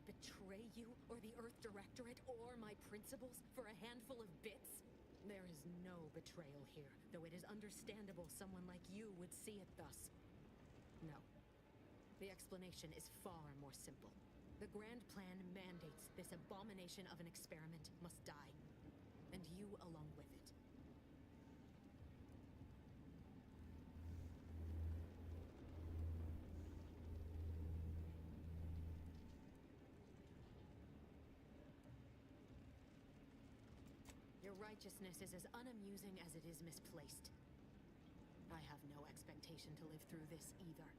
betray you, or the Earth Directorate, or my principles for a handful of bits? There is no betrayal here, though it is understandable someone like you would see it thus. No. The explanation is far more simple. The Grand Plan mandates this abomination of an experiment must die. And you along with it. Your righteousness is as unamusing as it is misplaced. I have no expectation to live through this either.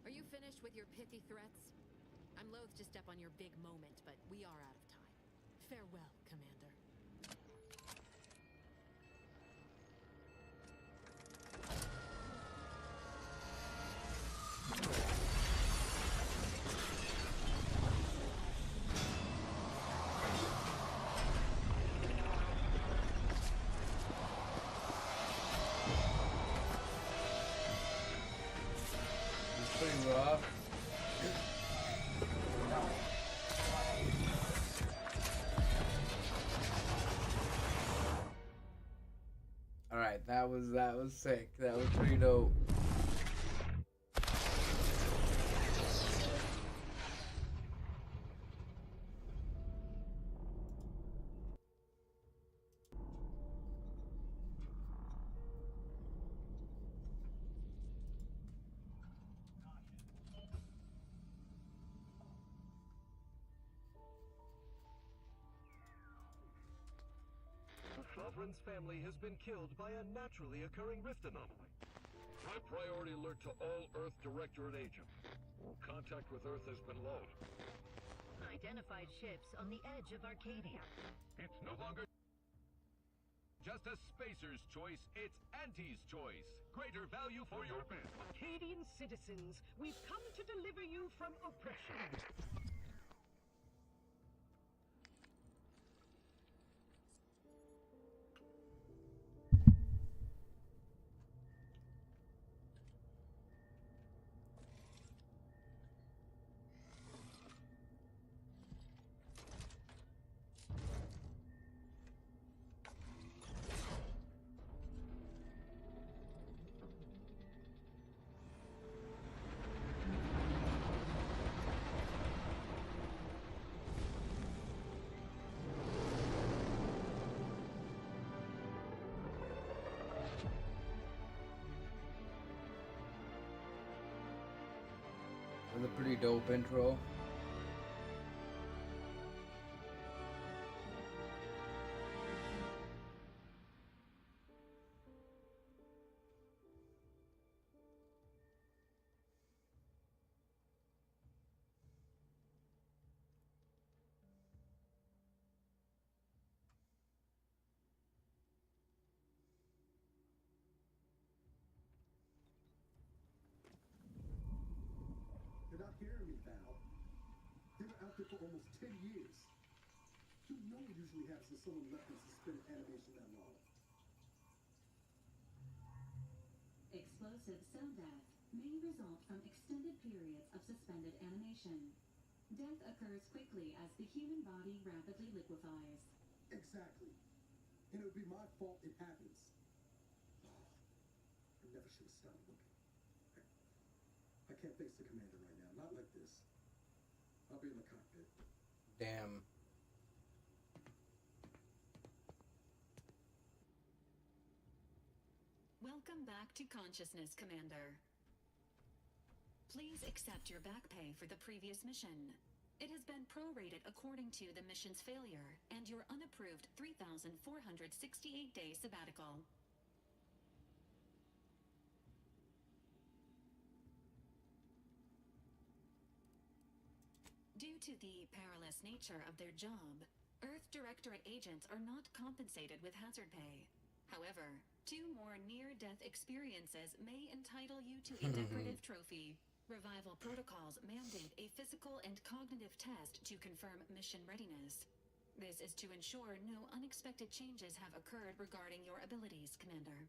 Are you finished with your pithy threats? I'm loath to step on your big moment, but we are out of time. Farewell, Commander. Pretty rough. All right, that was sick. That was pretty dope. The Sovereign's family has been killed by a naturally occurring rift anomaly. High priority alert to all Earth Directorate agents. Contact with Earth has been low. Identified ships on the edge of Arcadia. It's no longer just a spacer's choice, it's Auntie's choice. Greater value for your men. Arcadian citizens, we've come to deliver you from oppression. It was a pretty dope intro. You're not hearing me, Val. They were out there for almost 10 years. You know what usually happens when someone left in suspended animation that long. Explosive cell death may result from extended periods of suspended animation. Death occurs quickly as the human body rapidly liquefies. Exactly. And it would be my fault it happens. I never should have stopped looking. I can't face the commander right now. Not like this. I'll be in the cockpit. Damn. Welcome back to consciousness, Commander. Please accept your back pay for the previous mission. It has been prorated according to the mission's failure and your unapproved 3,468-day sabbatical. Due to the perilous nature of their job, Earth Directorate agents are not compensated with hazard pay. However, 2 more near-death experiences may entitle you to a decorative trophy. Revival protocols mandate a physical and cognitive test to confirm mission readiness. This is to ensure no unexpected changes have occurred regarding your abilities, Commander.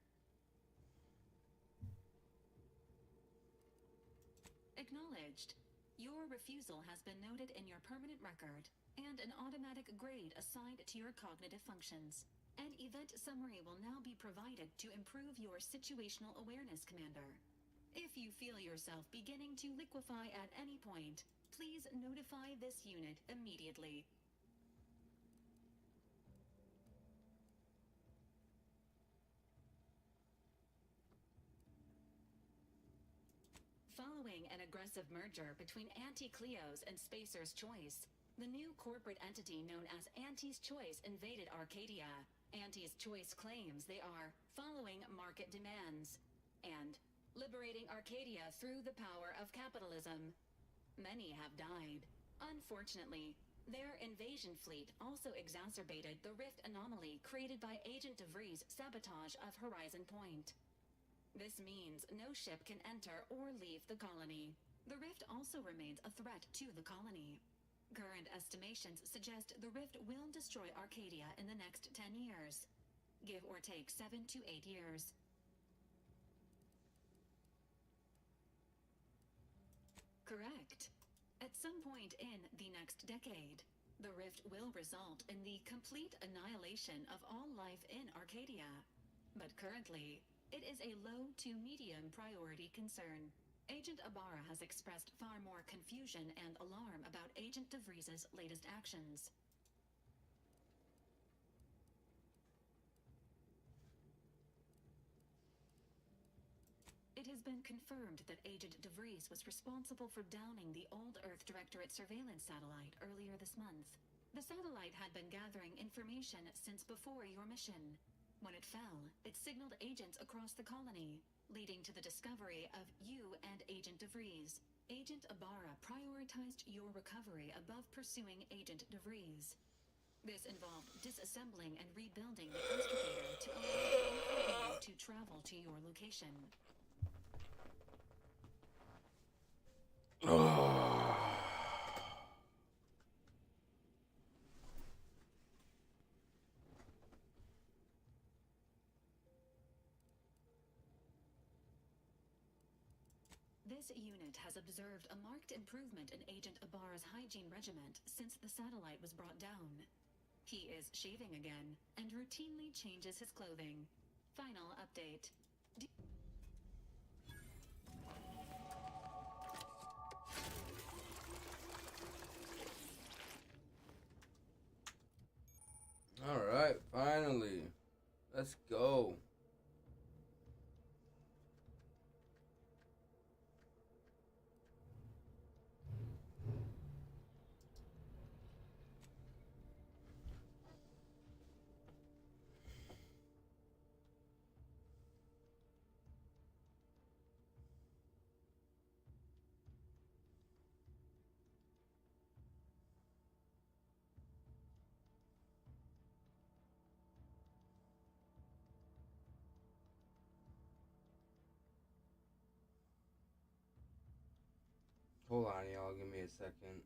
Acknowledged. Your refusal has been noted in your permanent record, and an automatic grade assigned to your cognitive functions. An event summary will now be provided to improve your situational awareness, Commander. If you feel yourself beginning to liquefy at any point, please notify this unit immediately. Following an aggressive merger between Anti-Cleo's and Spacer's Choice, the new corporate entity known as Anti's Choice invaded Arcadia. Anti's Choice claims they are following market demands and liberating Arcadia through the power of capitalism. Many have died. Unfortunately, their invasion fleet also exacerbated the rift anomaly created by Agent DeVries' sabotage of Horizon Point. This means no ship can enter or leave the colony. The rift also remains a threat to the colony. Current estimations suggest the rift will destroy Arcadia in the next 10 years. Give or take 7 to 8 years. Correct. At some point in the next decade, the rift will result in the complete annihilation of all life in Arcadia. But currently, it is a low to medium priority concern. Agent Ibarra has expressed far more confusion and alarm about Agent DeVries' latest actions. It has been confirmed that Agent DeVries was responsible for downing the old Earth Directorate surveillance satellite earlier this month. The satellite had been gathering information since before your mission. When it fell, it signaled agents across the colony, leading to the discovery of you and Agent DeVries. Agent Ibarra prioritized your recovery above pursuing Agent DeVries. This involved disassembling and rebuilding the astrogator to allow you to travel to your location. This unit has observed a marked improvement in Agent Ibarra's hygiene regiment since the satellite was brought down. He is shaving again and routinely changes his clothing. Final update. Alright, finally. Let's go. Hold on, y'all. Give me a second.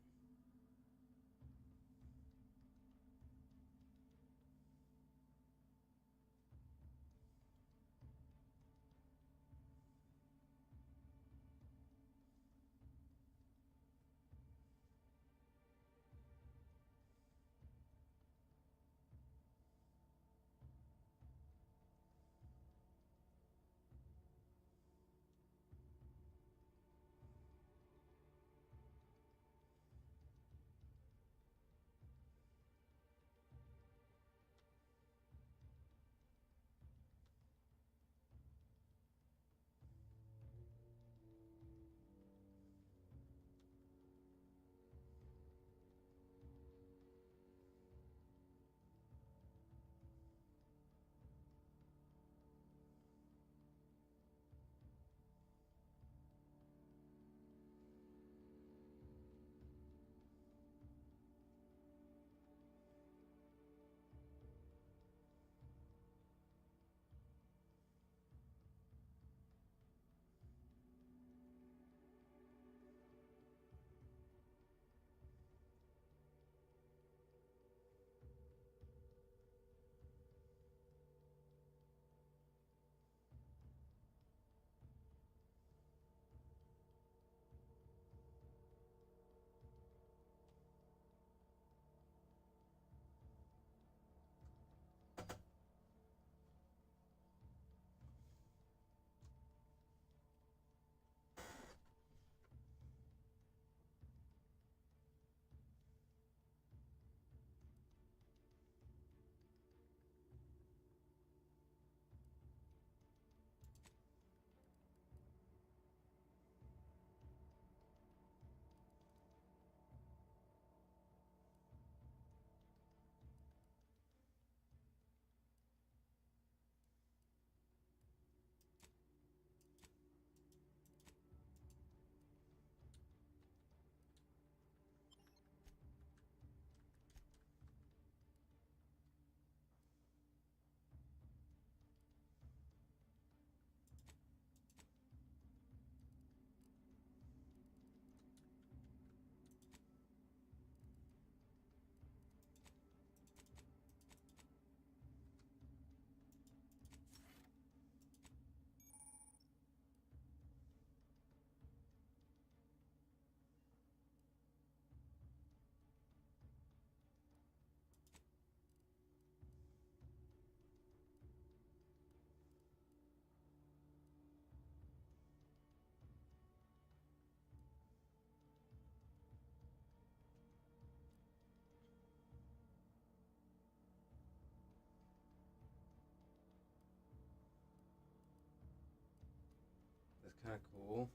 Kind of cool.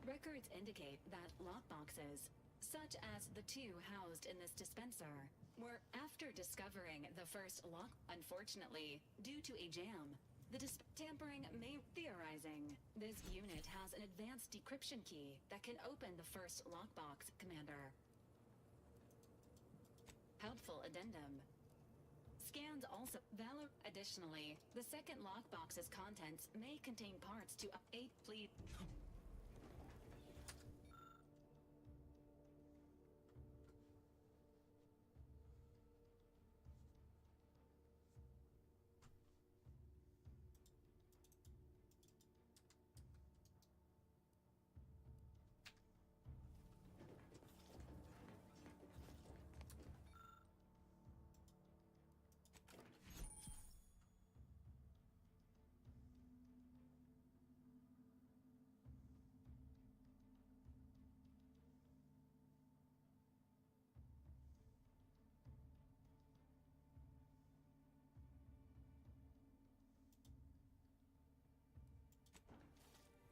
Records indicate that lockboxes, such as the two housed in this dispenser, were after discovering the first lock. Unfortunately, due to a jam, the tampering may theorizing. This unit has an advanced decryption key that can open the first lockbox, Commander. Helpful addendum. Scans also valid. Additionally, the second lockbox's contents may contain parts to aid fleet.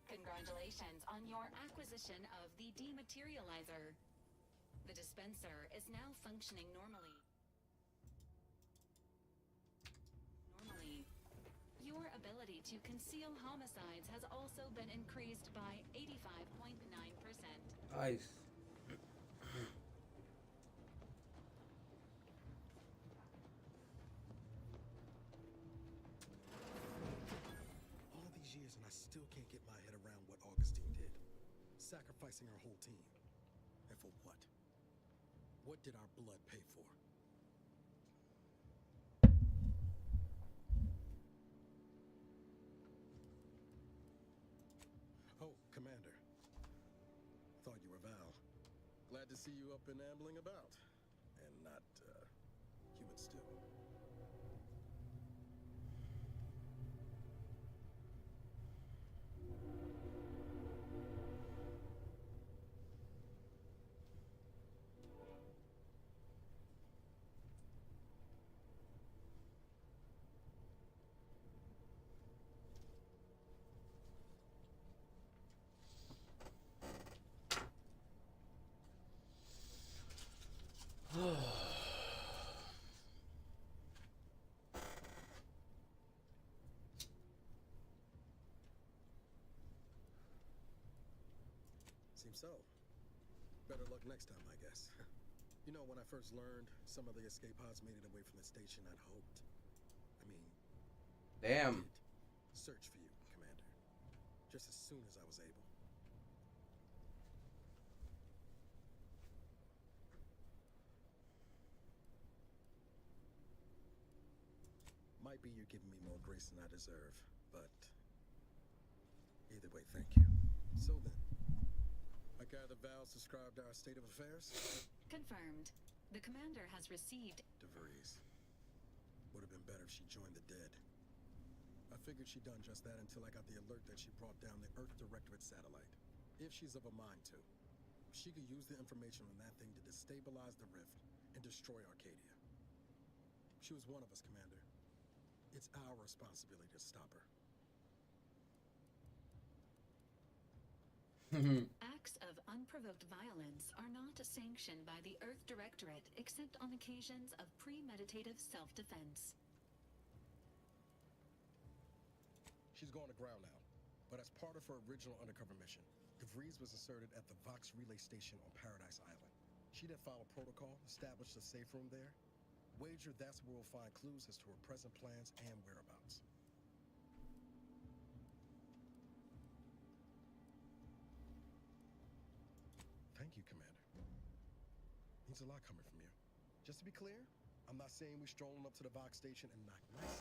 Congratulations on your acquisition of the dematerializer. The dispenser is now functioning normally. Your ability to conceal homicides has also been increased by 85.9%. Nice. All these years and I still can't get my head around what Augustine did. Sacrificing her whole team. for what? What did our blood pay for? Oh, Commander. Thought you were Val. Glad to see you up and ambling about. And not, human stew. Seems so. Better luck next time, I guess. You know, when I first learned some of the escape pods made it away from the station, I'd hoped. I mean, Damn. did search for you, Commander. Just as soon as I was able. Might be you're giving me more grace than I deserve, but either way, thank you. So then, I gather Val subscribed to our state of affairs? Confirmed. The commander has received. DeVries. Would have been better if she joined the dead. I figured she'd done just that until I got the alert that she brought down the Earth Directorate satellite. If she's of a mind to, she could use the information on that thing to destabilize the rift and destroy Arcadia. She was one of us, Commander. It's our responsibility to stop her. Acts of unprovoked violence are not sanctioned by the Earth Directorate except on occasions of premeditative self-defense. She's going to ground now, but as part of her original undercover mission, DeVries was inserted at the Vox Relay Station on Paradise Island. She then followed protocol, established a safe room there. Wager that's where we'll find clues as to her present plans and whereabouts. Thank you, Commander. Means a lot coming from you. Just to be clear, I'm not saying we're strolling up to the Vox station and knock nice.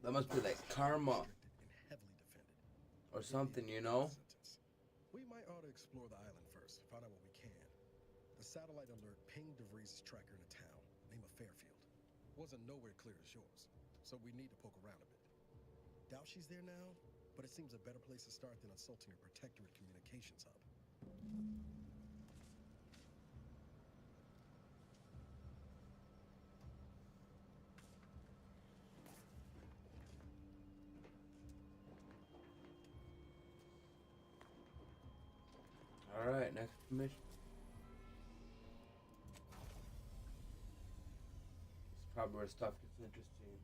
That must be like karma And heavily defended. or something, you know? We might ought to explore the island first, find out what we can. The satellite alert pinged DeVries' tracker in a town, name of Fairfield. Wasn't nowhere clear as yours, so we need to poke around a bit. Doubt she's there now, but it seems a better place to start than assaulting a protectorate communications hub. Alright, next mission. It's probably where stuff gets interesting.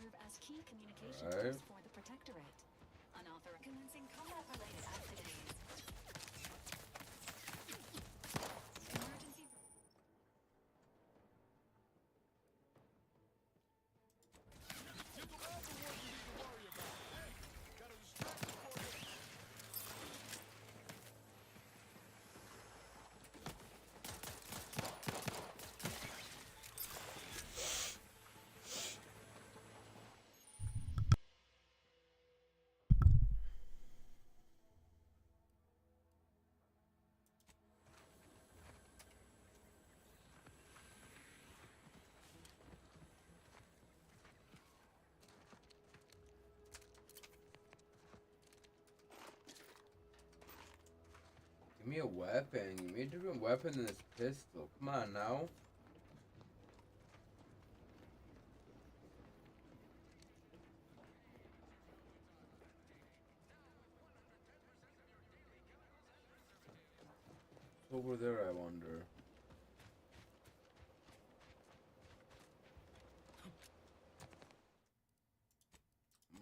serve as key communication Alright. tools for the Protectorate. Unauthorized commencing combat-related activities. Emergency. Give me a weapon. Give me a different weapon than this pistol. Come on now. What's over there, I wonder.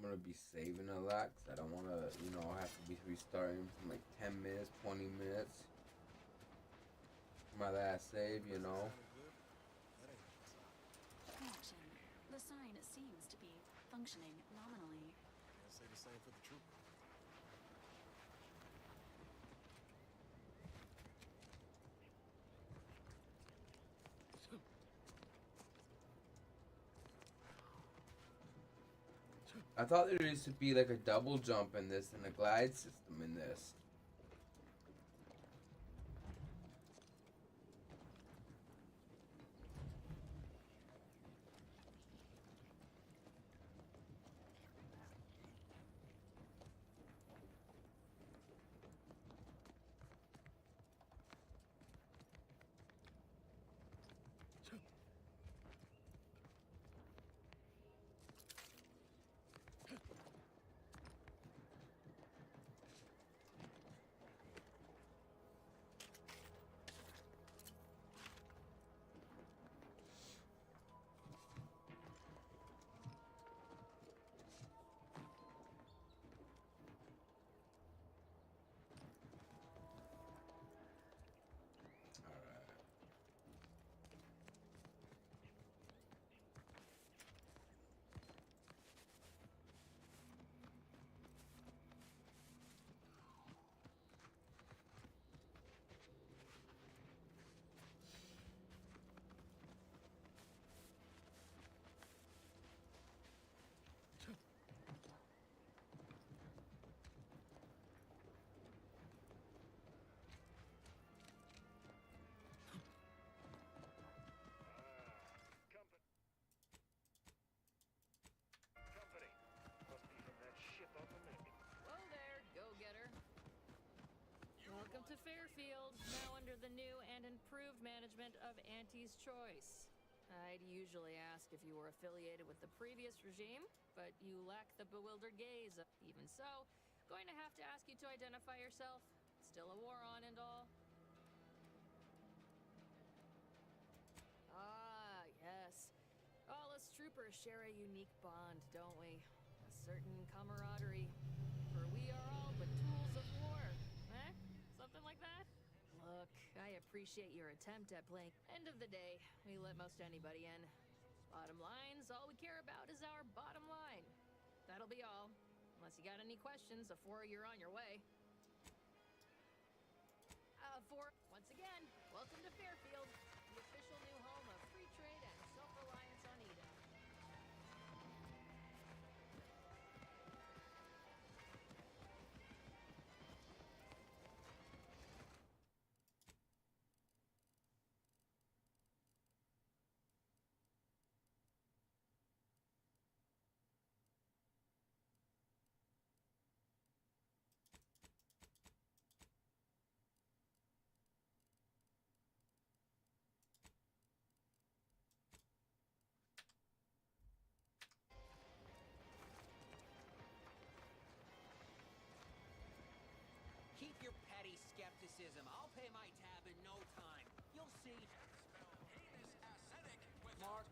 I'm gonna be saving a lot because I don't want to, you know, have to be restarting from like 10 minutes, 20 minutes. My last save, you know. Correction. The sign seems to be functioning nominally. Can't say the same for the trooper. I thought there used to be like a double jump in this and a glide system in this. Company. Must be from that ship on the lake. Hello there, go-getter. Welcome to Fairfield, now under the new and improved management of Auntie's Choice. I'd usually ask if you were affiliated with the previous regime, but you lack the bewildered gaze. Even so, going to have to ask you to identify yourself. Still a war on and all. Ah, yes. All us troopers share a unique bond, don't we? A certain camaraderie. For we are all but tools of war. Eh? Something like that? Look, I appreciate your attempt at playing. End of the day, we let most anybody in. Bottom lines, all we care about is our bottom line. That'll be all. Unless you got any questions before you're on your way. Once again, welcome to Fairfield, the official new home of free trade and self-reliance on Eden. Keep your petty skepticism. I'll pay my tab in no time. You'll see. Mark,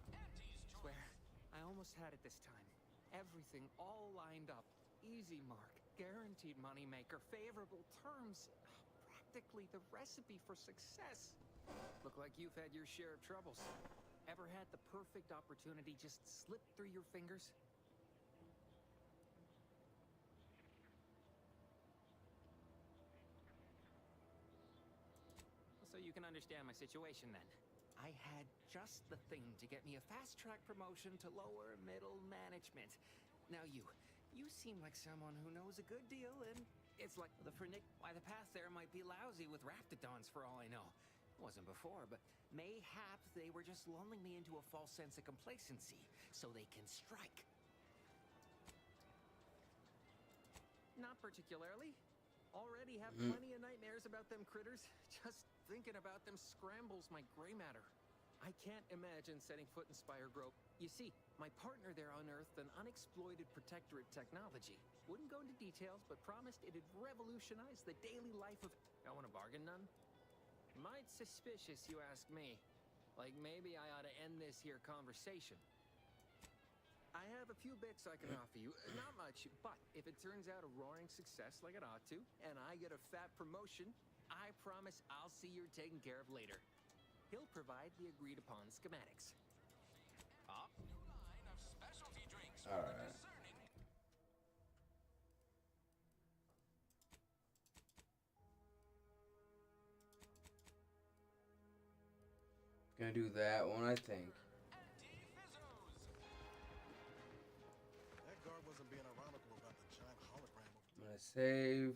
swear, I almost had it this time. everything all lined up. Easy mark, guaranteed moneymaker, favorable terms. Practically the recipe for success. Look like you've had your share of troubles. Ever had the perfect opportunity just slip through your fingers? So you can understand my situation then. I had just the thing to get me a fast-track promotion to lower middle management. Now you seem like someone who knows a good deal, and it's like why the path there might be lousy with raptidons for all I know. It wasn't before, but mayhap they were just lulling me into a false sense of complacency so they can strike. Not particularly. Already have plenty of nightmares about them critters. Just thinking about them scrambles my gray matter. I can't imagine setting foot in Spire Grove. You see, my partner there unearthed an unexploited protectorate technology. Wouldn't go into details, but promised it'd revolutionize the daily life of... I want a bargain, none? Might suspicious, you ask me. Like maybe I ought to end this here conversation. I have a few bits I can offer you. Not much, but if it turns out a roaring success like it ought to, and I get a fat promotion, I promise I'll see you're taken care of later. He'll provide the agreed upon schematics. Pop's new line of specialty drinks for the discerning. Gonna do that one, I think. That guard wasn't being ironical about the giant hologram. I'm gonna save.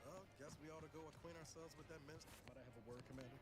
Well, guess we ought to go acquaint ourselves with that minister. Might I have a word, Commander?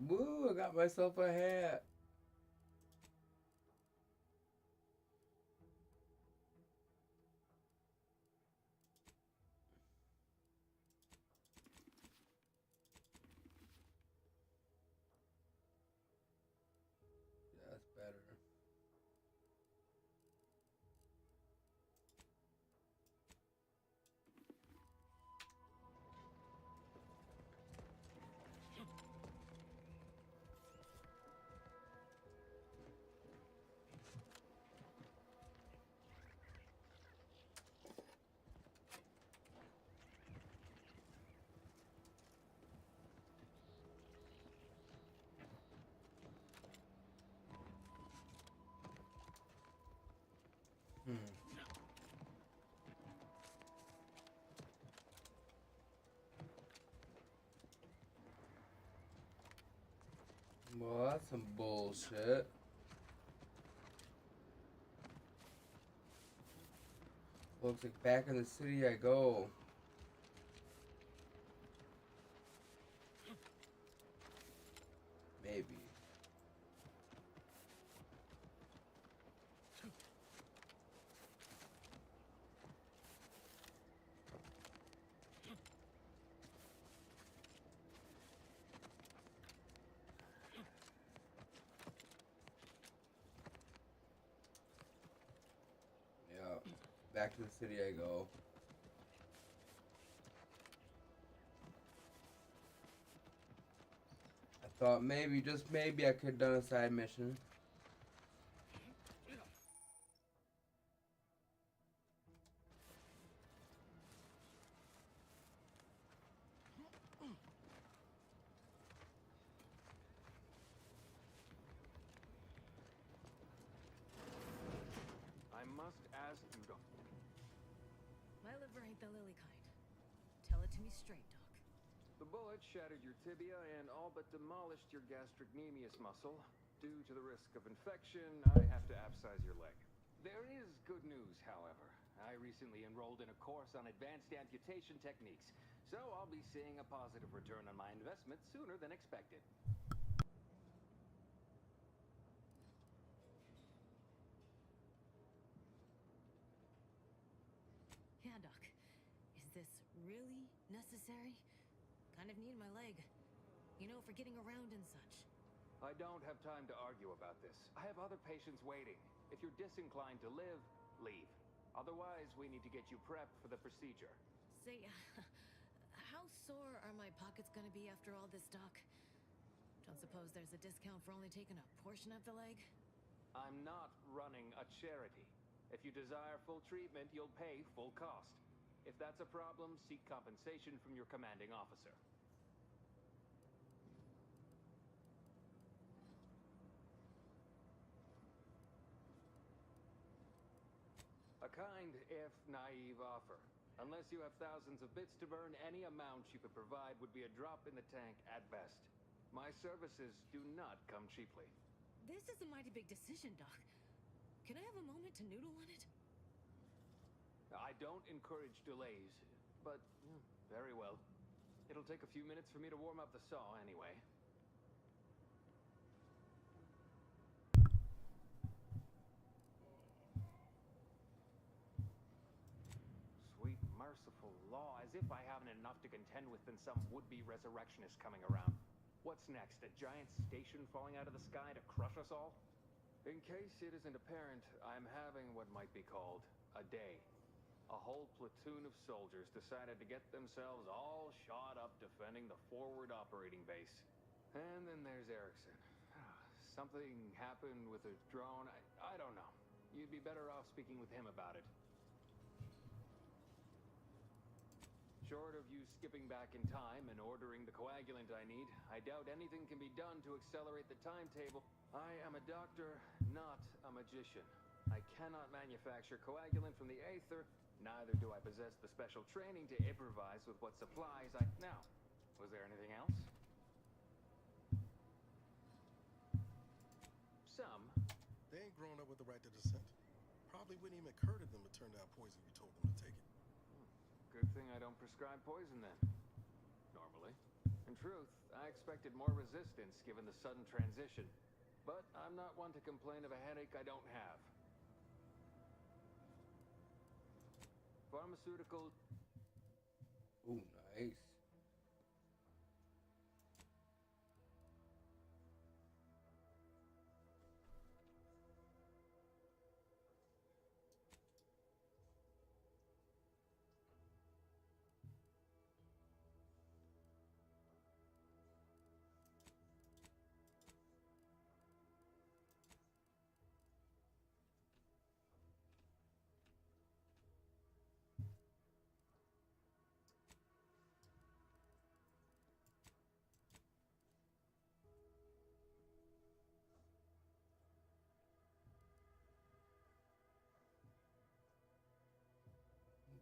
Woo, I got myself a hat. That's better. Well, that's some bullshit. Looks like back in the city I go. Maybe. Back to the city I go. I thought maybe, just maybe, I could have done a side mission. I must ask you to... My liver ain't the lily kind. Tell it to me straight, Doc. The bullet shattered your tibia and all but demolished your gastrocnemius muscle. Due to the risk of infection, I have to upsize your leg. There is good news, however. I recently enrolled in a course on advanced amputation techniques, so I'll be seeing a positive return on my investment sooner than expected. really necessary? Kind of need my leg. You know, for getting around and such. I don't have time to argue about this. I have other patients waiting. If you're disinclined to live, leave. Otherwise, we need to get you prepped for the procedure. Say, how sore are my pockets gonna be after all this, Doc? Don't suppose there's a discount for only taking a portion of the leg? I'm not running a charity. If you desire full treatment, you'll pay full cost. If that's a problem, seek compensation from your commanding officer. A kind, if naive offer. Unless you have thousands of bits to burn, any amount you could provide would be a drop in the tank at best. My services do not come cheaply. This is a mighty big decision, Doc. Can I have a moment to noodle on it? I don't encourage delays, but very well. It'll take a few minutes for me to warm up the saw anyway. Sweet merciful law, as if I haven't enough to contend with than some would-be resurrectionist coming around. What's next? A giant station falling out of the sky to crush us all? In case it isn't apparent, I'm having what might be called a day. A whole platoon of soldiers decided to get themselves all shot up defending the forward operating base. And then there's Erickson. Something happened with a drone. I don't know. You'd be better off speaking with him about it. Short of you skipping back in time and ordering the coagulant I need, I doubt anything can be done to accelerate the timetable. I am a doctor, not a magician. I cannot manufacture coagulant from the aether, neither do I possess the special training to improvise with what supplies I... Now, was there anything else? Some. They ain't grown up with the right to dissent. Probably wouldn't even occur to them to turn down poison if you told them to take it. Good thing I don't prescribe poison then. Normally. In truth, I expected more resistance given the sudden transition. But I'm not one to complain of a headache I don't have. Pharmaceutical... Ooh, nice.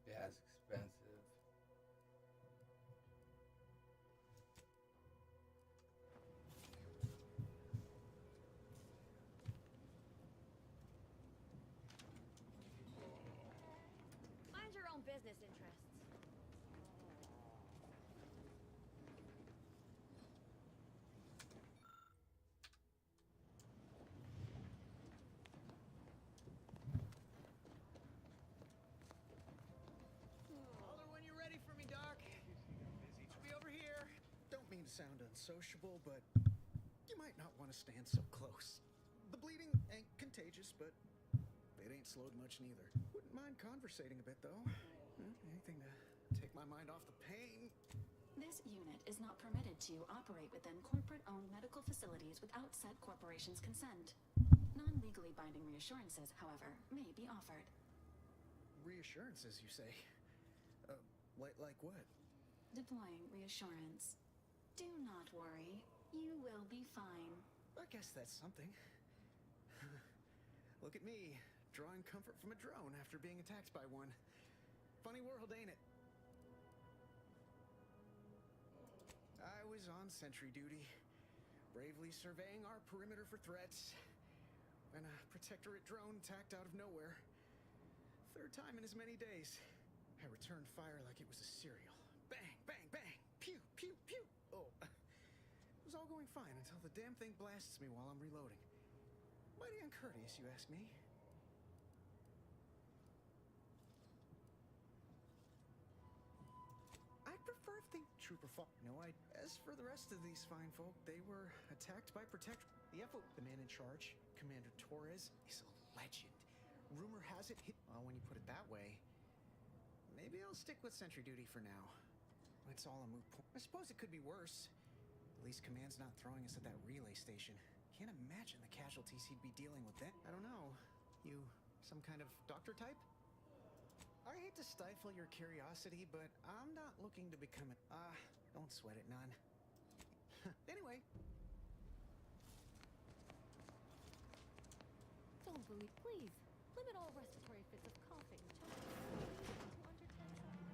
That's expensive. Mind your own business interests. Holler when you're ready for me, Doc. Should be over here. Don't mean to sound unsociable, but you might not want to stand so close. The bleeding ain't contagious, but it ain't slowed much neither. Wouldn't mind conversating a bit, though. Anything to take my mind off the pain. This unit is not permitted to operate within corporate-owned medical facilities without said corporation's consent. Non-legally binding reassurances, however, may be offered. Reassurances, you say? Like what? Deploying reassurance. Do not worry. You will be fine. I guess that's something. Look at me, drawing comfort from a drone after being attacked by one. Funny world, ain't it? I was on sentry duty, bravely surveying our perimeter for threats, when a protectorate drone attacked out of nowhere. Third time in as many days. I returned fire like it was a cereal. Bang, bang, bang! Pew, pew, pew! Oh, it was all going fine until the damn thing blasts me while I'm reloading. Mighty uncourteous, you ask me. trooper fought. No, as for the rest of these fine folk, they were attacked by Protector. The man in charge, Commander Torres, is a legend. Rumor has it, well, when you put it that way, maybe I'll stick with sentry duty for now. It's all a moot point. I suppose it could be worse. At least Command's not throwing us at that relay station. Can't imagine the casualties he'd be dealing with then. I don't know. You some kind of doctor type? I hate to stifle your curiosity, but I'm not looking to become don't sweat it none. Anyway. Don't bully, please. Limit all respiratory fits of coughing, choking, and breathing to under 10 seconds.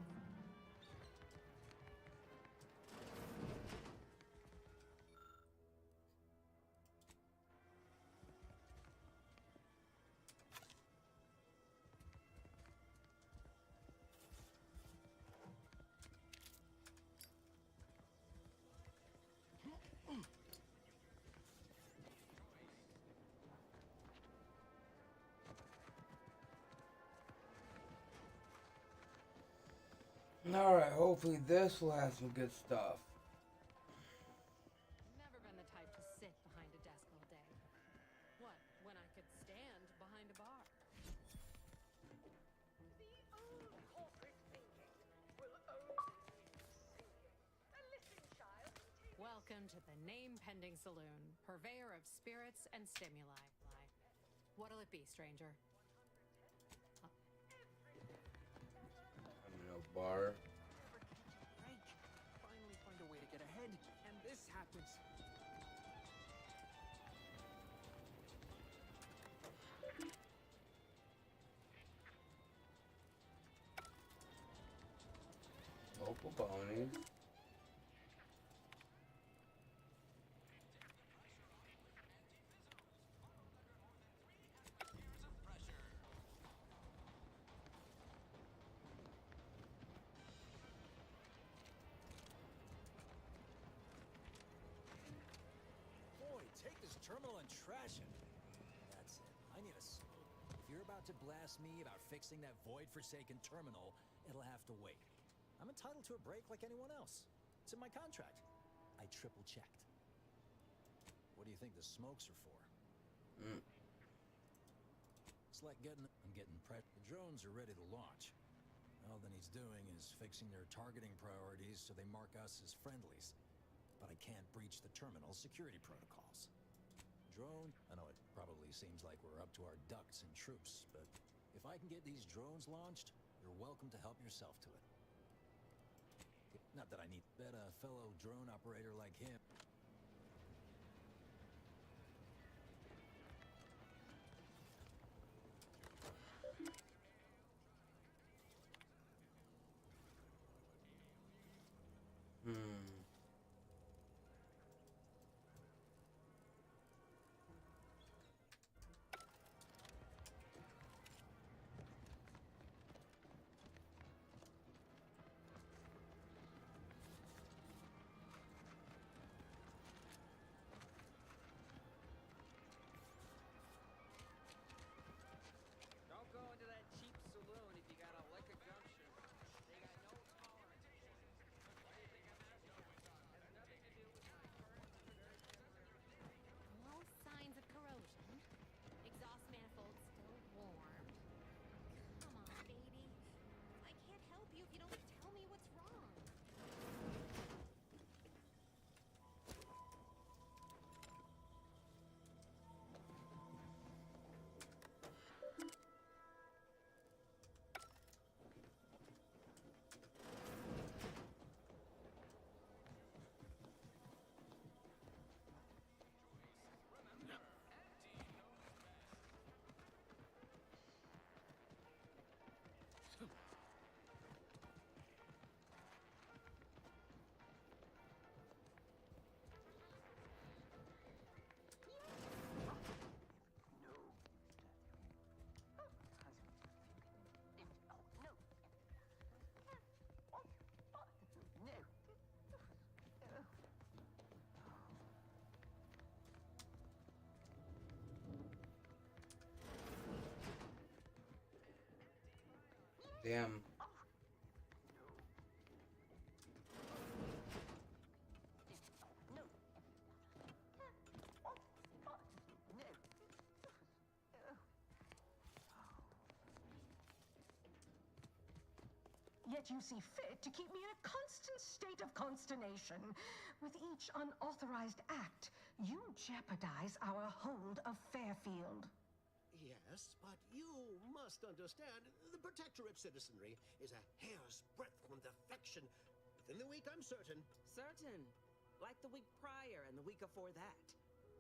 Alright, hopefully this will have some good stuff. Never been the type to sit behind a desk all day. What, when I could stand behind a bar? The old corporate thinking will only leave singing. Listen, child. Welcome to the name-pending saloon, purveyor of spirits and stimuli. What'll it be, stranger? Bar. Finally find a way to get ahead, and this happens. Local bounties. Take this terminal and trash it. That's it. I need a smoke. If you're about to blast me about fixing that void-forsaken terminal, it'll have to wait. I'm entitled to a break like anyone else. It's in my contract. I triple-checked. What do you think the smokes are for? It's like I'm getting prepped. The drones are ready to launch. All that he's doing is fixing their targeting priorities so they mark us as friendlies. But I can't breach the terminal's security protocols. Drone, I know it probably seems like we're up to our ducks and troops, but if I can get these drones launched, you're welcome to help yourself to it. Not that I need a fellow drone operator like him. Don't go into that cheap saloon if you got a liquor gumption. They got no tolerance. Why do you think I'm asking? Has nothing to do with my No signs of corrosion. Exhaust manifold still warm. Come on, baby. I can't help you if you don't tell me what's wrong. Damn. yet you see fit to keep me in a constant state of consternation. With each unauthorized act, you jeopardize our hold of Fairfield. Yes, but you must understand, the Protectorate citizenry is a hair's breadth from defection. Within the week, I'm certain. Certain. Like the week prior and the week before that.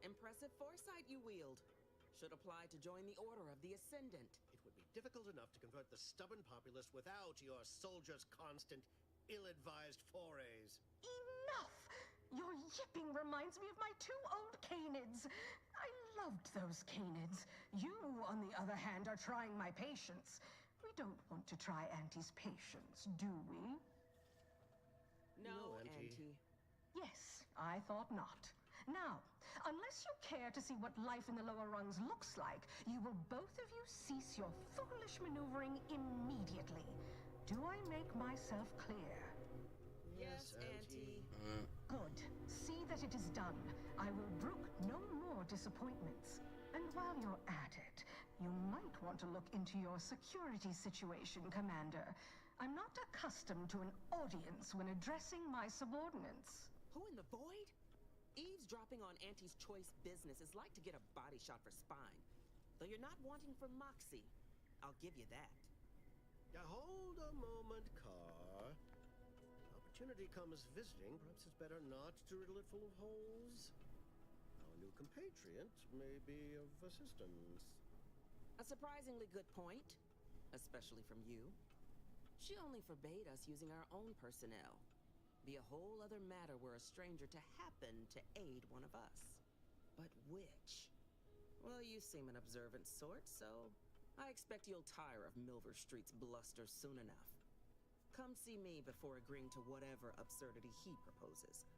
Impressive foresight you wield. Should apply to join the Order of the Ascendant. It would be difficult enough to convert the stubborn populace without your soldiers' constant, ill-advised forays. Enough! Your yipping reminds me of my 2 old canids. I loved those canids. You, on the other hand, are trying my patience. We don't want to try Auntie's patience, do we? No, Auntie. Auntie. Yes, I thought not. Now, unless you care to see what life in the lower rungs looks like, you will both of you cease your foolish maneuvering immediately. Do I make myself clear? Yes, Auntie. Good. See that it is done. I will brook no more disappointments. And while you're at it, you might want to look into your security situation, Commander. I'm not accustomed to an audience when addressing my subordinates. Who in the void? Eavesdropping on Auntie's choice business is like to get a body shot for spine. Though you're not wanting for moxie. I'll give you that. Hold a moment, Car. Opportunity comes visiting. Perhaps it's better not to riddle it full of holes. Our new compatriot may be of assistance. A surprisingly good point. Especially from you. She only forbade us using our own personnel. Be a whole other matter were a stranger to happen to aid one of us. But which? Well, you seem an observant sort, so I expect you'll tire of Milver Street's bluster soon enough. Come see me before agreeing to whatever absurdity he proposes.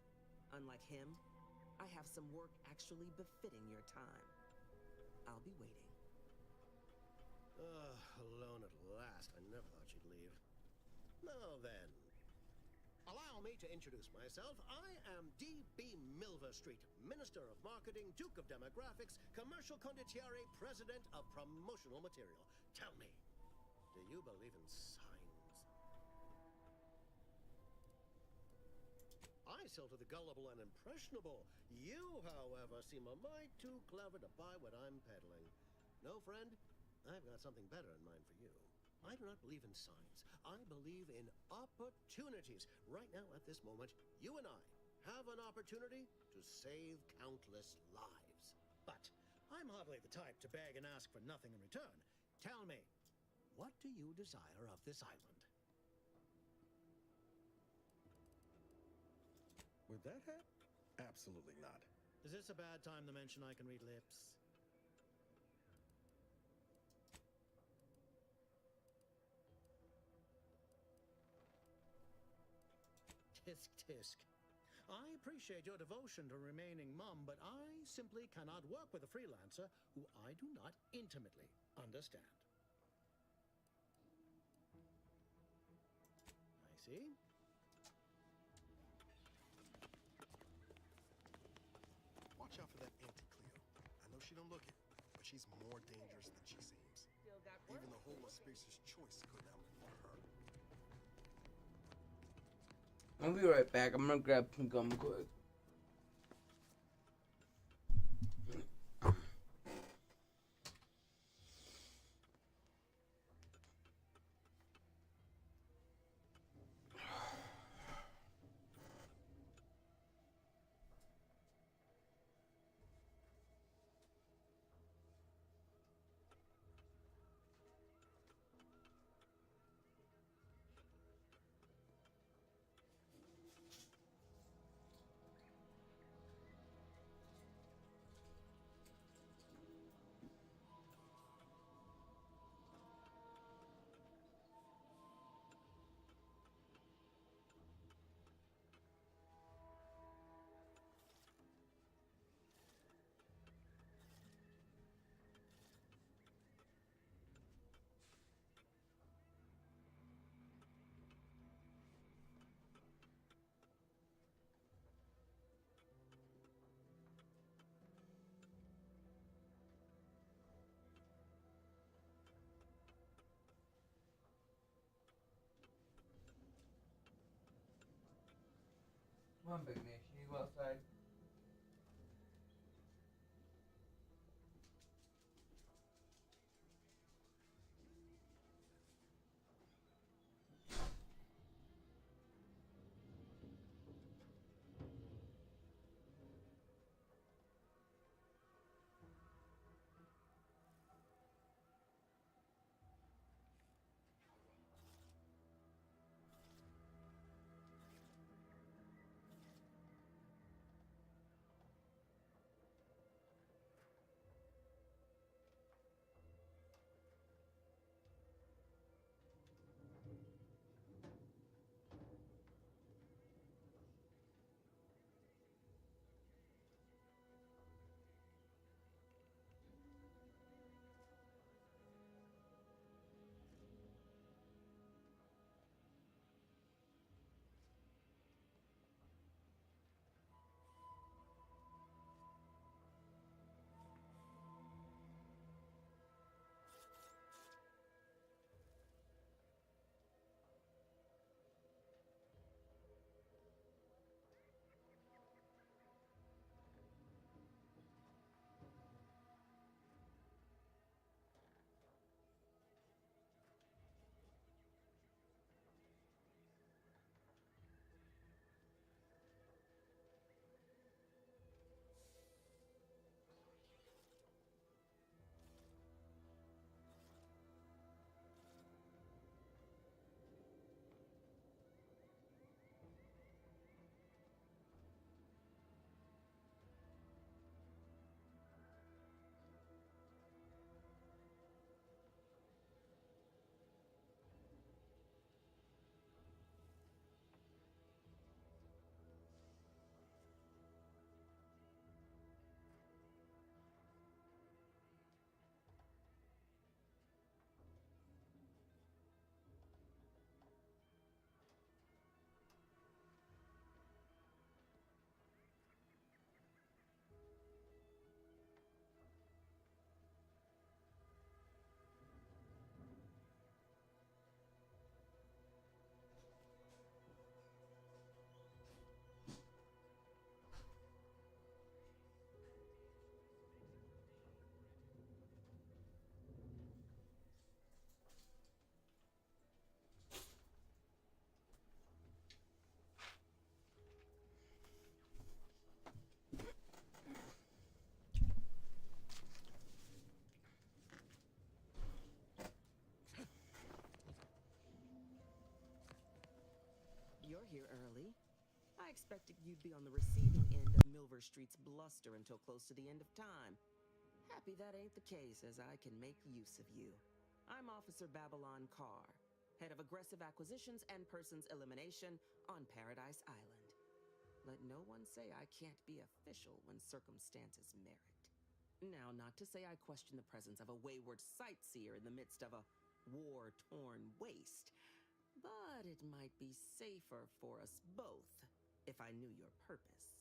Unlike him, I have some work actually befitting your time. I'll be waiting. Alone at last. I never thought she'd leave. Now then, allow me to introduce myself. I am D.B. Milver Street, Minister of Marketing, Duke of Demographics, Commercial Condottiere, President of Promotional Material. Tell me, do you believe in signs? I sell to the gullible and impressionable. You, however, seem a mite too clever to buy what I'm peddling. No, friend, I've got something better in mind for you. I do not believe in signs. I believe in opportunities. Right now, at this moment, you and I have an opportunity to save countless lives. But I'm hardly the type to beg and ask for nothing in return. Tell me, what do you desire of this island? With that hat? Absolutely not. Is this a bad time to mention I can read lips? Tisk tisk. I appreciate your devotion to remaining mum, but I simply cannot work with a freelancer who I do not intimately understand. I see. Watch out for that Auntie Cleo. I know she don't look it, but she's more dangerous than she seems. Still got work. Even the whole of Spacer's Choice couldn't outlast her. I'll be right back. I'm gonna grab some gum quick. Come on, Big Nation, you go outside. You're here early. I expected you'd be on the receiving end of Milver Street's bluster until close to the end of time. Happy that ain't the case, as I can make use of you. I'm Officer Babylon Carr, head of aggressive acquisitions and persons elimination on Paradise Island. Let no one say I can't be official when circumstances merit. Now, not to say I question the presence of a wayward sightseer in the midst of a war-torn waste, but it might be safer for us both if I knew your purpose.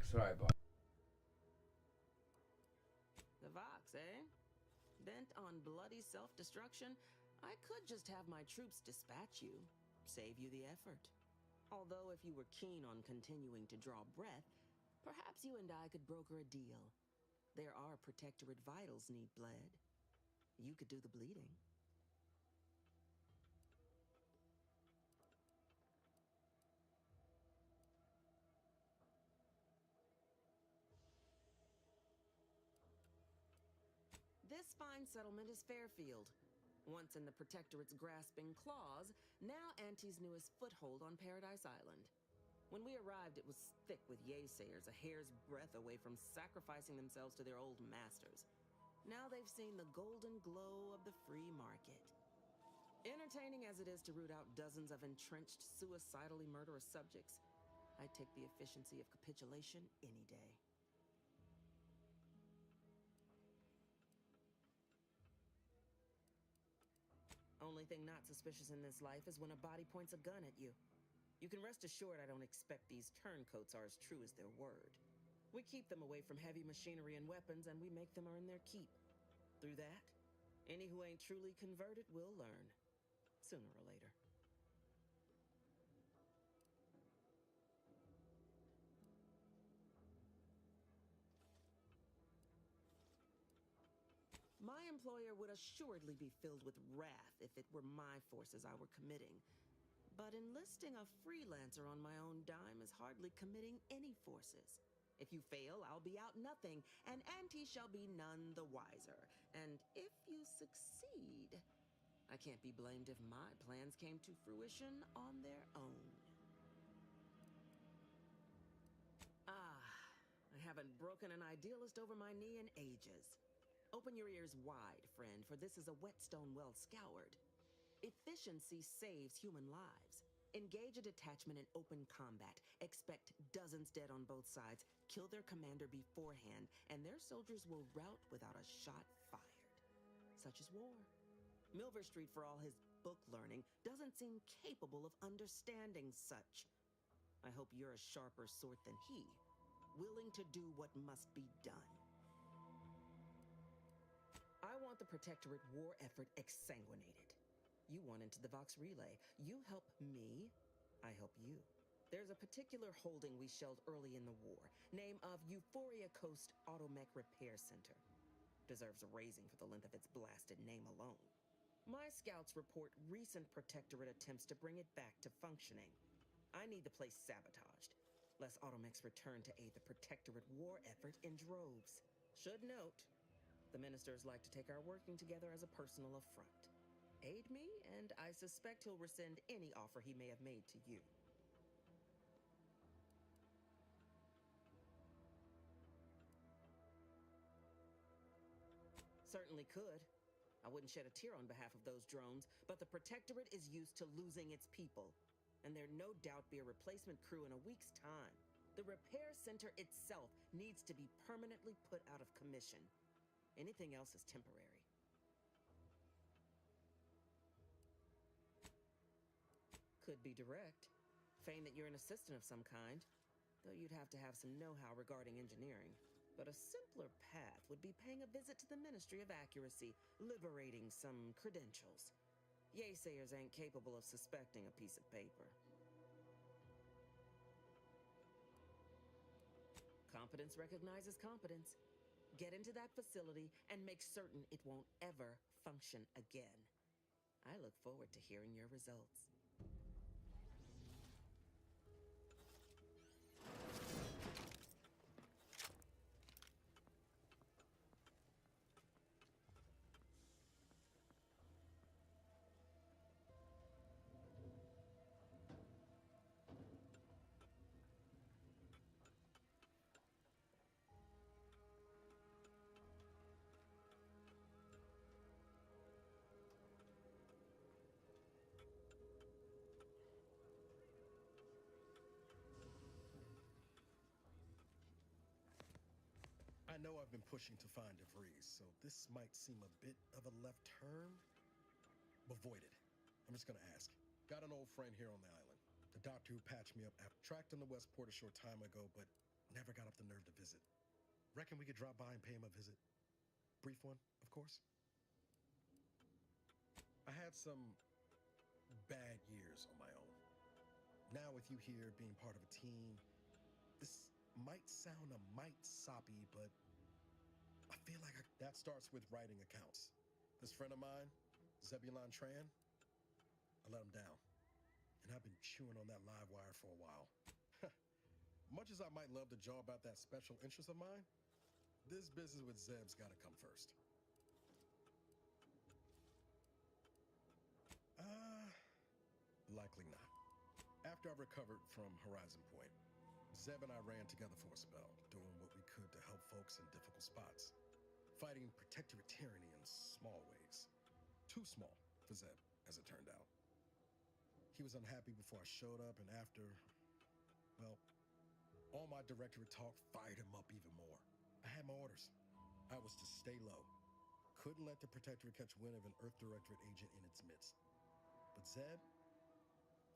Sorry about The Vox, eh? Bent on bloody self-destruction? I could just have my troops dispatch you, save you the effort. Although if you were keen on continuing to draw breath, perhaps you and I could broker a deal. There are Protectorate vitals need bled. You could do the bleeding. This fine settlement is Fairfield. Once in the Protectorate's grasping claws, now Auntie's newest foothold on Paradise Island. When we arrived, it was thick with yaysayers, a hair's breadth away from sacrificing themselves to their old masters. Now they've seen the golden glow of the free market. Entertaining as it is to root out dozens of entrenched, suicidally murderous subjects, I'd take the efficiency of capitulation any day. Only thing not suspicious in this life is when a body points a gun at you. You can rest assured I don't expect these turncoats are as true as their word. We keep them away from heavy machinery and weapons, and we make them earn their keep. Through that, any who ain't truly converted will learn, sooner or later. My employer would assuredly be filled with wrath if it were my forces I were committing. But enlisting a freelancer on my own dime is hardly committing any forces. If you fail, I'll be out nothing, and Auntie shall be none the wiser. And if you succeed, I can't be blamed if my plans came to fruition on their own. I haven't broken an idealist over my knee in ages. Open your ears wide, friend, for this is a whetstone well scoured. Efficiency saves human lives. Engage a detachment in open combat. Expect dozens dead on both sides. Kill their commander beforehand, and their soldiers will rout without a shot fired. Such is war. Milver Street, for all his book learning, doesn't seem capable of understanding such. I hope you're a sharper sort than he, willing to do what must be done. I want the Protectorate war effort exsanguinated. You want into the Vox Relay. You help me, I help you. There's a particular holding we shelled early in the war. Name of Euphoria Coast Automech Repair Center. Deserves a raising for the length of its blasted name alone. My scouts report recent Protectorate attempts to bring it back to functioning. I need the place sabotaged, lest Automechs return to aid the Protectorate war effort in droves. Should note, the ministers like to take our working together as a personal affront. Aid me, and I suspect he'll rescind any offer he may have made to you. Certainly could. I wouldn't shed a tear on behalf of those drones, but the Protectorate is used to losing its people, and there'd no doubt be a replacement crew in a week's time. The repair center itself needs to be permanently put out of commission. Anything else is temporary. Could be direct. Feign that you're an assistant of some kind, though you'd have to have some know-how regarding engineering. But a simpler path would be paying a visit to the Ministry of Accuracy, liberating some credentials. Yaysayers ain't capable of suspecting a piece of paper. Competence recognizes competence. Get into that facility and make certain it won't ever function again. I look forward to hearing your results. I know I've been pushing to find DeVries, so this might seem a bit of a left turn. But void it. I'm just gonna ask. Got an old friend here on the island. The doctor who patched me up tracked in the Westport a short time ago, but never got up the nerve to visit. Reckon we could drop by and pay him a visit? Brief one, of course. I had some bad years on my own. Now with you here being part of a team, this might sound a mite soppy, but I feel like that starts with writing accounts. This friend of mine, Zebulon Tran, I let him down. And I've been chewing on that live wire for a while. Much as I might love to jaw about that special interest of mine, this business with Zeb's gotta come first. Likely not. After I recovered from Horizon Point, Zeb and I ran together for a spell, doing what we could to help folks in difficult spots. Fighting protectorate tyranny in small ways. Too small for Zeb, as it turned out. He was unhappy before I showed up, and after, well, all my directorate talk fired him up even more. I had my orders. I was to stay low. Couldn't let the protectorate catch wind of an Earth Directorate agent in its midst. But Zeb,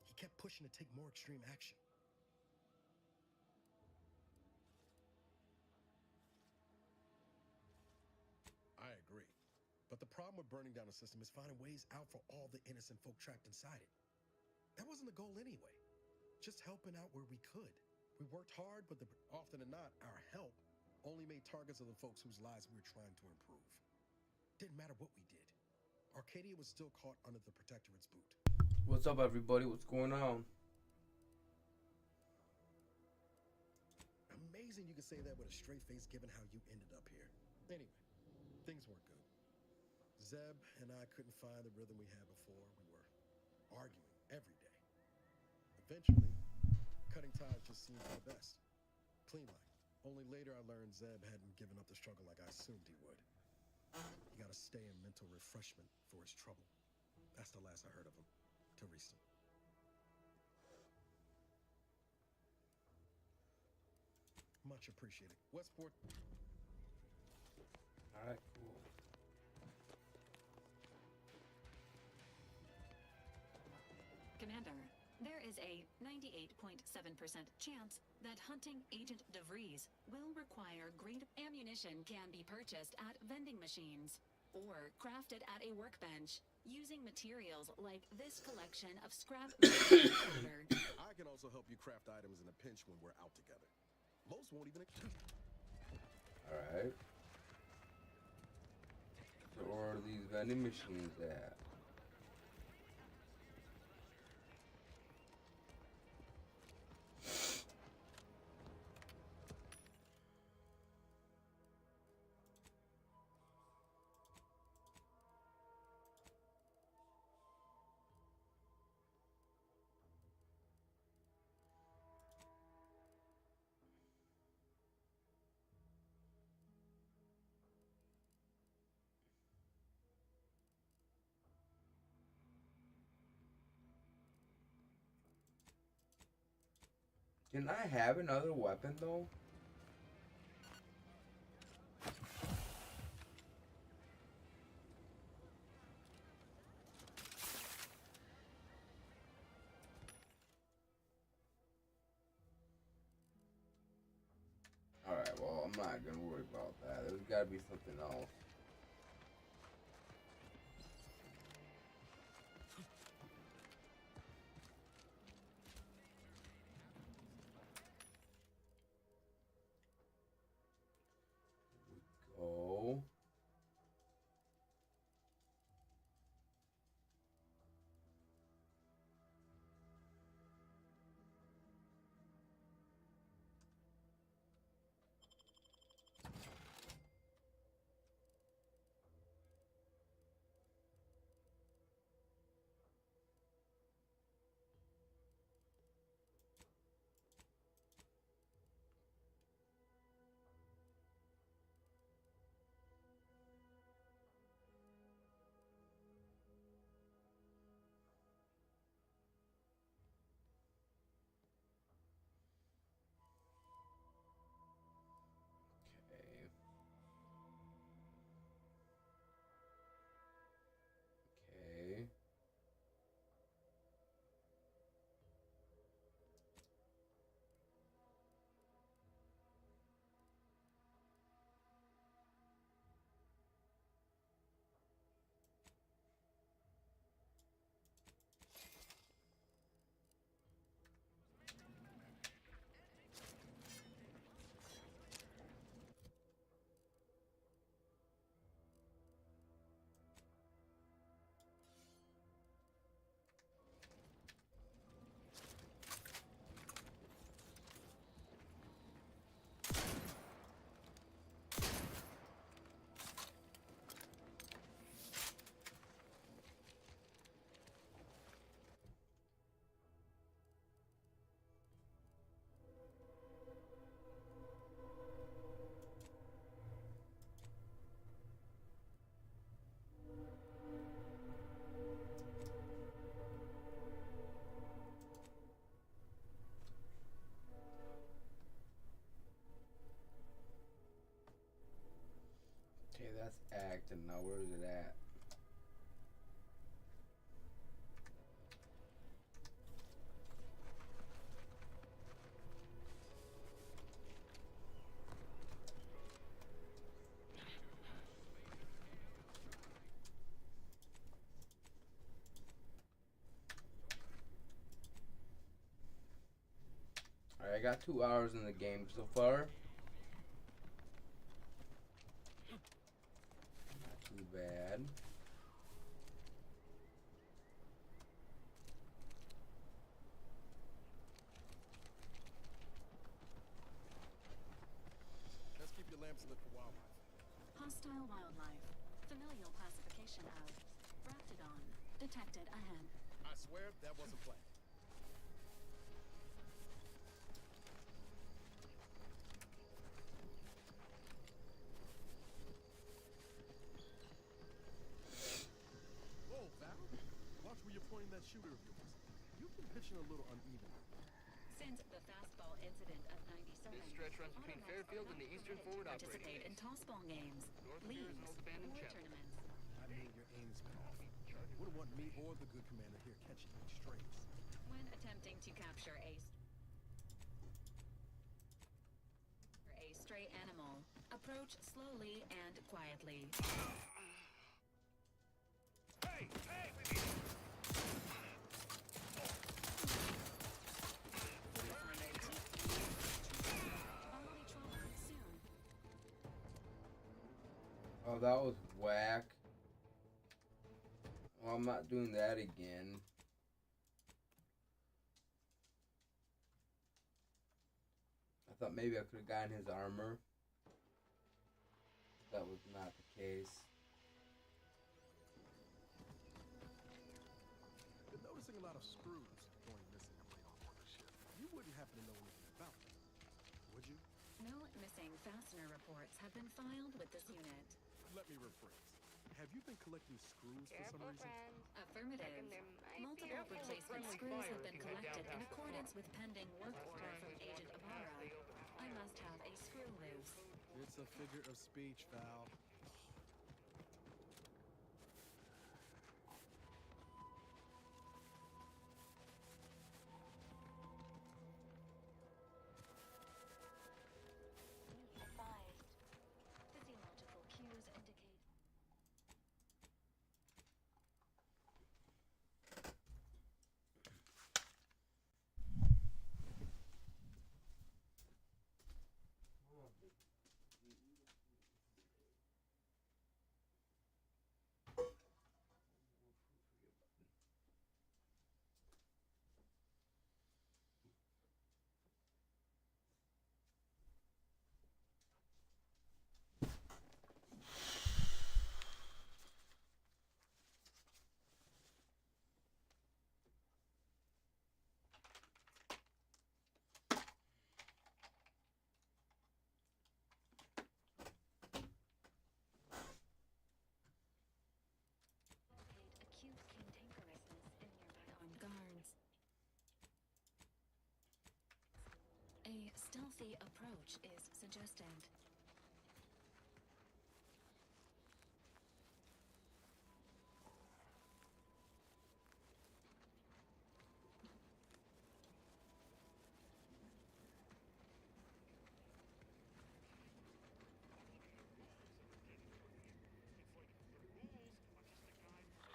he kept pushing to take more extreme action. I agree. But the problem with burning down a system is finding ways out for all the innocent folk trapped inside it. That wasn't the goal anyway. Just helping out where we could. We worked hard, but often than not, our help only made targets of the folks whose lives we were trying to improve. Didn't matter what we did. Arcadia was still caught under the Protectorate's boot. What's up, everybody? What's going on? Amazing you can say that with a straight face given how you ended up here. Anyway, things weren't good. Zeb and I couldn't find the rhythm we had before. We were arguing every day. Eventually, cutting ties just seemed the best. Clean like. Only later I learned Zeb hadn't given up the struggle like I assumed he would. He got to stay in mental refreshment for his trouble. That's the last I heard of him. Till recent. Much appreciated. Westport. All right, cool. Commander, there is a 98.7% chance that hunting Agent DeVries will require grade ammunition can be purchased at vending machines or crafted at a workbench using materials like this collection of scrap powder. I can also help you craft items in a pinch when we're out together. Most won't even. All right. So where are these vending machines at? Can I have another weapon though? Alright, well, I'm not gonna worry about that. There's gotta be something else. Go. that's Acton. Now where is it at? Alright, I got 2 hours in the game so far. Not too bad. Let's keep your lamps lit for wildlife. Hostile wildlife. Familial classification of Raptidon. Detected ahead. I swear that wasn't planned. Whoa, Val. Watch where you're pointing that shooter of yours. You've been pitching a little unevenly. Since the fastball incident of 97, This stretch runs between Fairfield and the Eastern Forward Operating participate in Base. tossball games, North of here is leagues, an old abandoned or chapel. tournaments. I mean, your aim's been off. Wouldn't want me or the good commander here catching any strays. When attempting to capture a stray animal, approach slowly and quietly. Hey! Hey! We need Oh, that was whack. Well, I'm not doing that again. I thought maybe I could have gotten his armor. That was not the case. Been noticing a lot of screws going missing of late on board the ship. You wouldn't happen to know anything about them, would you? No missing fastener reports have been filed with this unit. Let me rephrase. Have you been collecting screws for some reason? Affirmative. Multiple replacement screws have been collected in accordance with pending work order from Agent Ibarra. I must have a screw loose. It's a figure of speech, Val. Advised. Physiological cues indicate. Acute cantankerousness in nearby armed guards. A stealthy approach is suggested.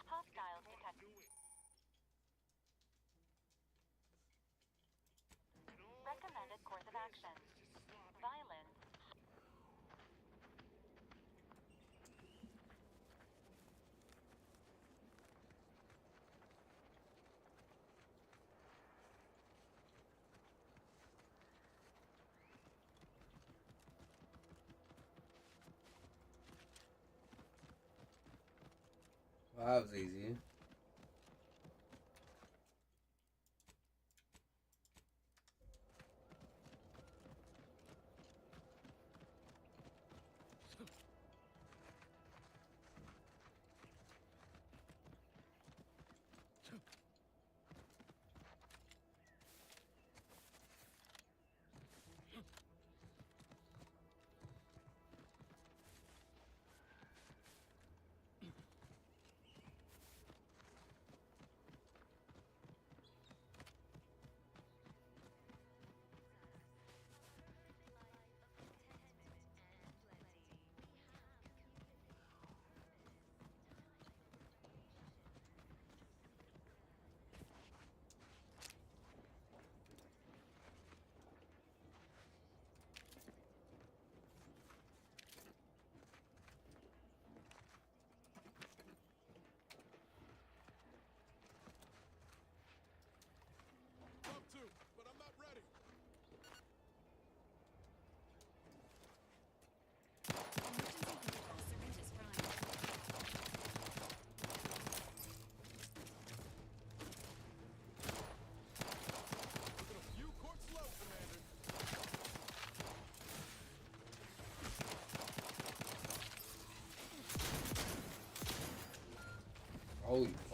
Hostiles detected. Recommended course of action. Violence. Well, that was easy.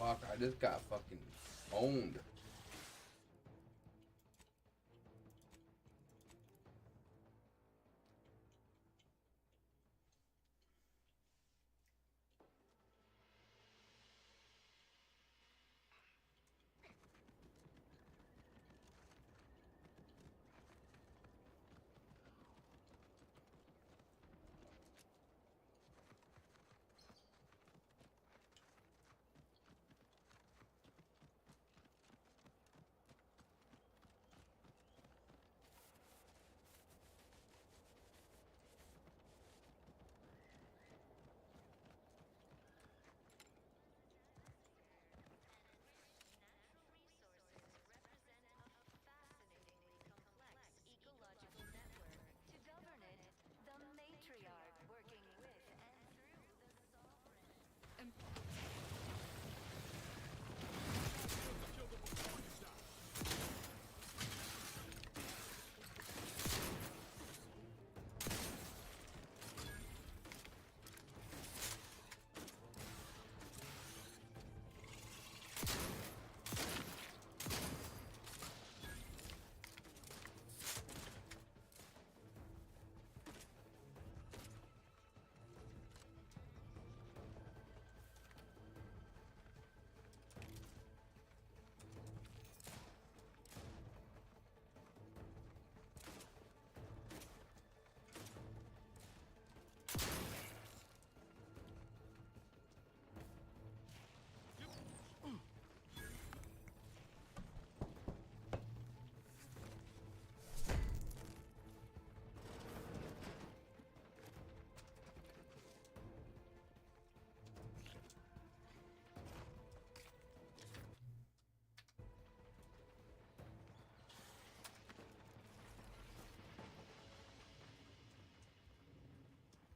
Fuck, I just got fucking owned.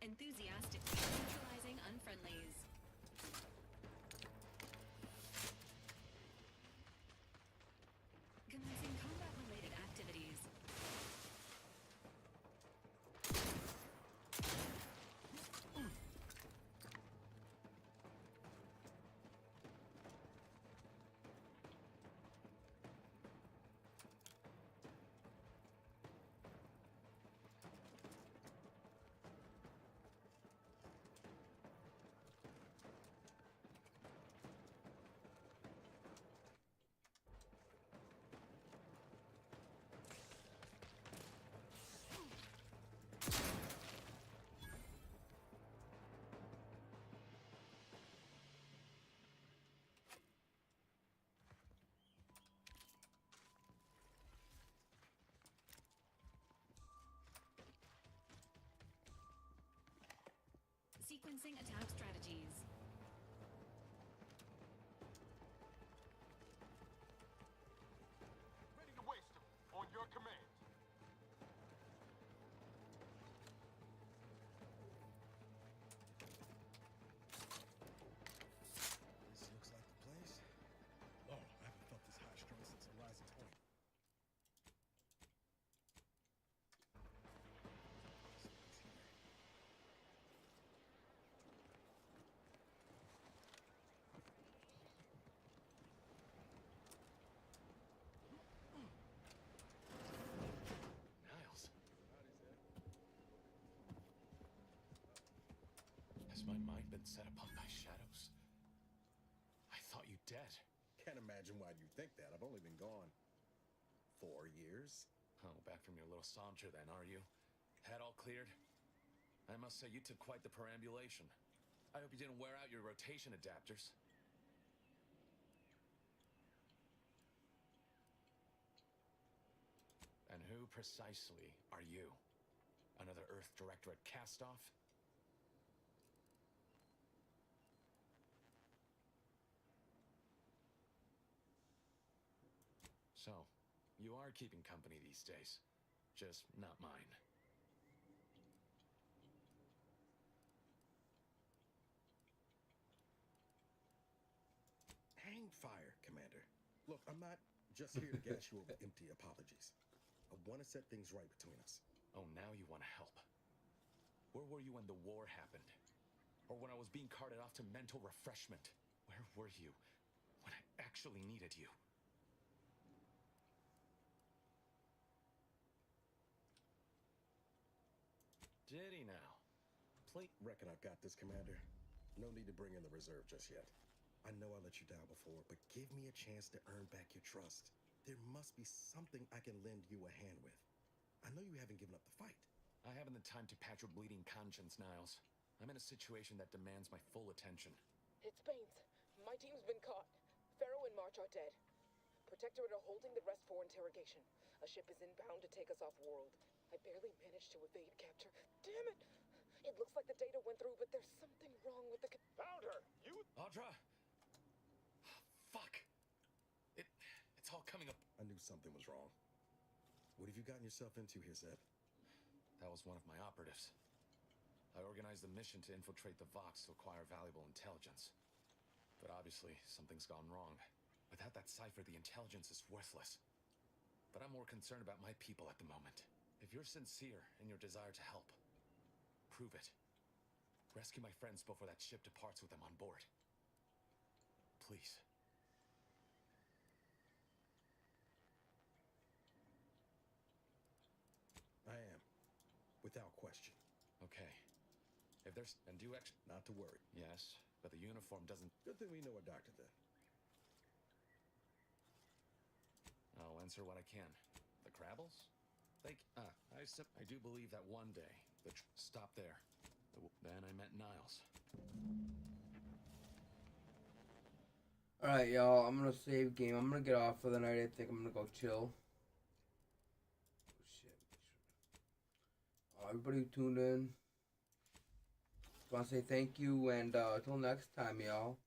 Enthusiastically neutralizing unfriendlies. Commencing combat-related activities. Sequencing attack strategies. Ready to waste them. On your command. This looks like the place. Oh, I haven't felt this high strung since Horizon 20. Niles. Has my mind been set upon by shadows? I thought you dead. Can't imagine why you think that. I've only been gone 4 years. Oh, back from your little saunter then, are you? Head all cleared? I must say you took quite the perambulation. I hope you didn't wear out your rotation adapters. And who precisely are you? Another Earth Directorate cast-off? So, you are keeping company these days. Just not mine. Hang fire, Commander. Look, I'm not just here to gas you over empty apologies. I want to set things right between us. Oh, now you want to help. Where were you when the war happened? Or when I was being carted off to mental refreshment? Where were you actually needed you. Did he now? Please. Reckon I've got this, Commander. No need to bring in the reserve just yet. I know I let you down before, but give me a chance to earn back your trust. There must be something I can lend you a hand with. I know you haven't given up the fight. I haven't the time to patch your bleeding conscience, Niles. I'm in a situation that demands my full attention. It's Baines. My team's been caught. Pharaoh and March are dead. Protectorate are holding the rest for interrogation. A ship is inbound to take us off-world. I barely managed to evade capture. Damn it! It looks like the data went through, but there's something wrong with the... Found her! You... Audra! Fuck! It's all coming up. I knew something was wrong. What have you gotten yourself into here, Zeb? That was one of my operatives. I organized a mission to infiltrate the Vox to acquire valuable intelligence. But obviously, something's gone wrong. Without that cipher, the intelligence is worthless. But I'm more concerned about my people at the moment. If you're sincere in your desire to help, prove it. Rescue my friends before that ship departs with them on board. Please. I am. Without question. Okay. If there's... And do Not to worry. Yes, but the uniform doesn't... Good thing we know a doctor then. I'll answer what I can. The Crabbles? I do believe that one day... Stop there. Then I met Niles. Alright, y'all. I'm gonna save game. I'm gonna get off for the night. I think I'm gonna go chill. Oh, shit. Everybody who tuned in. Just want to say thank you, and until next time, y'all.